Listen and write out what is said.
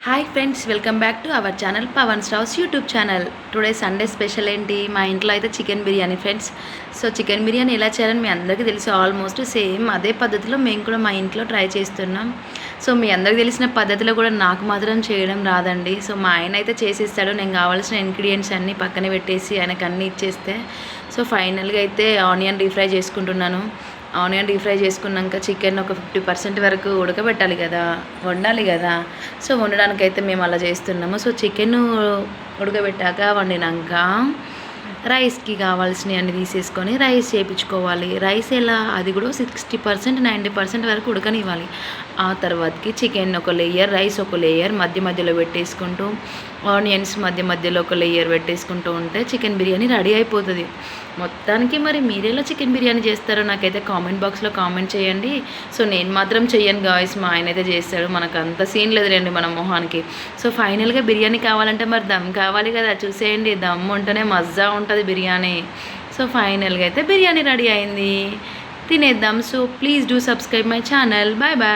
Hi friends, welcome back to our channel Pavan stars YouTube channel. Today Sunday special ఏంటి? మా ఇంట్లో అయితే chicken biryani friends. So chicken biryani ఎలా చేయాలని మీ అందరికీ తెలుసు. ఆల్మోస్ట్ సేమ్ అదే పద్ధతిలో మేము కూడా మా ఇంట్లో ట్రై చేస్తున్నాం. సో మీ అందరికీ తెలిసిన పద్ధతిలో కూడా నాకు మాత్రం చేయడం రాదండి. సో మా ఆయన అయితే చేసేస్తాడు. నేను కావాల్సిన ఇంగ్రీడియంట్స్ అన్నీ పక్కన పెట్టేసి ఆయనకు అన్నీ ఇచ్చేస్తే సో ఫైనల్గా అయితే ఆనియన్ డీప్ ఫ్రై చేసుకుంటున్నాను. ఆనియన్ డీప్ ఫ్రై చేసుకున్నాక చికెన్ ఒక 50% వరకు ఉడకబెట్టాలి కదా, వండాలి కదా. సో వండడానికైతే మేము అలా చేస్తున్నాము. సో చికెన్ ఉడకబెట్టాక వండినాక రైస్కి కావాల్సినవి అన్నీ తీసేసుకొని రైస్ చేయించుకోవాలి. రైస్ ఎలా, అది కూడా 60% 90% వరకు ఉడకనివ్వాలి. ఆ తర్వాతకి చికెన్ ఒక లేయర్, రైస్ ఒక లేయర్ మధ్య మధ్యలో పెట్టేసుకుంటూ ఆనియన్స్ మధ్య మధ్యలో ఒక లేయర్ పెట్టేసుకుంటూ ఉంటే చికెన్ బిర్యానీ రెడీ అయిపోతుంది మొత్తానికి. మరి మీరేలా చికెన్ బిర్యానీ చేస్తారో నాకైతే కామెంట్ బాక్స్లో కామెంట్ చేయండి. సో నేను మాత్రం చెయ్యను గాయ్స్, మా ఆయన అయితే చేస్తాడు. మనకు అంత సీన్ లేదులేండి మన మొహానికి. సో ఫైనల్గా బిర్యానీ కావాలంటే మరి దమ్ కావాలి కదా, చూసేయండి. దమ్ ఉంటేనే మజా ఉంటుంది బిర్యానీ. సో ఫైనల్గా అయితే బిర్యానీ రెడీ అయింది, తినేద్దాం. So please do subscribe my channel. Bye bye.